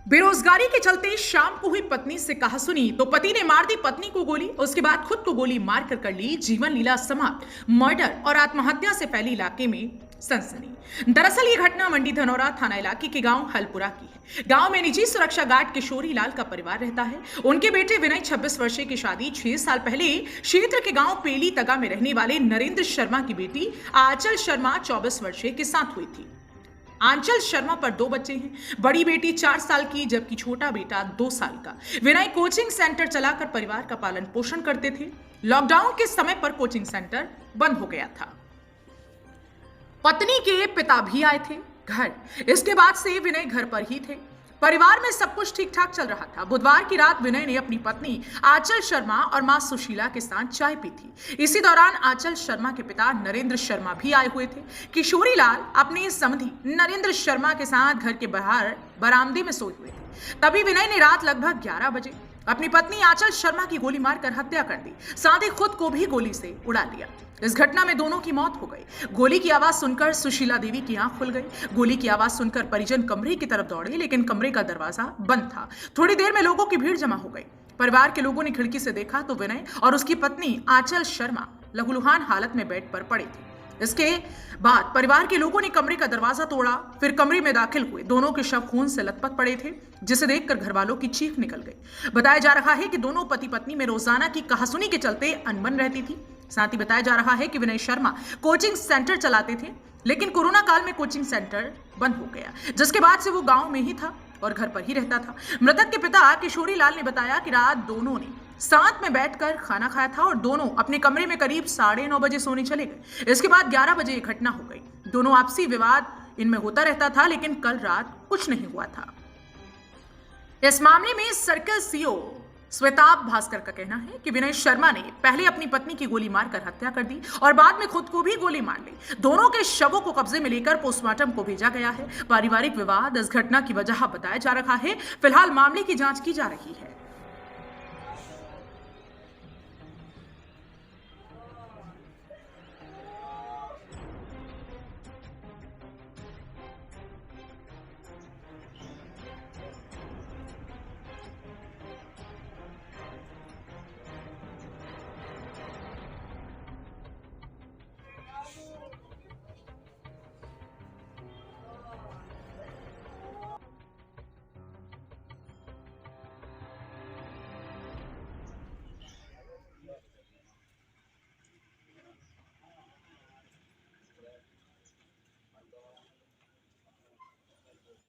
बेरोजगारी के चलते शाम को हुई पत्नी से कहासुनी तो पति ने मार दी पत्नी को गोली। उसके बाद खुद को गोली मारकर कर ली जीवन लीला समाप्त। मर्डर और आत्महत्या से फैली इलाके में सनसनी। दरअसल ये घटना मंडी धनौरा थाना इलाके के गांव हलपुरा की है। गांव में निजी सुरक्षा गार्ड किशोरी लाल का परिवार रहता है। उनके बेटे विनय 26 वर्षीय की शादी 6 साल पहले क्षेत्र के गांव पेली तगा में रहने वाले नरेंद्र शर्मा की बेटी आंचल शर्मा 24 वर्षीय के साथ हुई थी। आंचल शर्मा पर 2 बच्चे हैं। बड़ी बेटी 4 साल की जबकि छोटा बेटा 2 साल का। विनय कोचिंग सेंटर चलाकर परिवार का पालन पोषण करते थे। लॉकडाउन के समय पर कोचिंग सेंटर बंद हो गया था। पत्नी के पिता भी आए थे घर। इसके बाद से विनय घर पर ही थे। परिवार में सब कुछ ठीक ठाक चल रहा था। बुधवार की रात विनय ने अपनी पत्नी आंचल शर्मा और मां सुशीला के साथ चाय पी थी। इसी दौरान आंचल शर्मा के पिता नरेंद्र शर्मा भी आए हुए थे। किशोरी लाल अपने समधी नरेंद्र शर्मा के साथ घर के बाहर बरामदे में सोए हुए थे। तभी विनय ने रात लगभग 11 बजे अपनी पत्नी आंचल शर्मा की गोली मारकर हत्या कर दी। साथ ही खुद को भी गोली से उड़ा लिया। इस घटना में दोनों की मौत हो गई। गोली की आवाज सुनकर सुशीला देवी की आंख खुल गई। गोली की आवाज सुनकर परिजन कमरे की तरफ दौड़े, लेकिन कमरे का दरवाजा बंद था। थोड़ी देर में लोगों की भीड़ जमा हो गई। परिवार के लोगों ने खिड़की से देखा तो विनय और उसकी पत्नी आंचल शर्मा लहूलुहान हालत में बेड पर पड़े थे। इसके बाद परिवार के लोगों ने कमरे का दरवाजा तोड़ा, फिर कमरे में दाखिल हुए। दोनों के शव खून से लथपथ पड़े थे, जिसे देखकर घर वालों की चीख निकल गई। बताया जा रहा है कि दोनों पति पत्नी में रोजाना की कहासुनी के चलते अनबन रहती थी। साथ ही बताया जा रहा है कि विनय शर्मा कोचिंग सेंटर चलाते थे, लेकिन कोरोना काल में कोचिंग सेंटर बंद हो गया, जिसके बाद से वो गांव में ही था और घर पर ही रहता था। मृतक के पिता किशोरी लाल ने बताया कि रात दोनों ने साथ में बैठकर खाना खाया था और दोनों अपने कमरे में करीब 9:30 बजे सोने चले गए। इसके बाद 11 बजे ये घटना हो गई। दोनों आपसी विवाद इनमें होता रहता था, लेकिन कल रात कुछ नहीं हुआ था। इस मामले में सर्कल सीओ श्वेताब भास्कर का कहना है कि विनय शर्मा ने पहले अपनी पत्नी की गोली मारकर हत्या कर दी और बाद में खुद को भी गोली मार ली। दोनों के शवों को कब्जे में लेकर पोस्टमार्टम को भेजा गया है। पारिवारिक विवाद इस घटना की वजह बताया जा रहा है। फिलहाल मामले की जांच की जा रही है।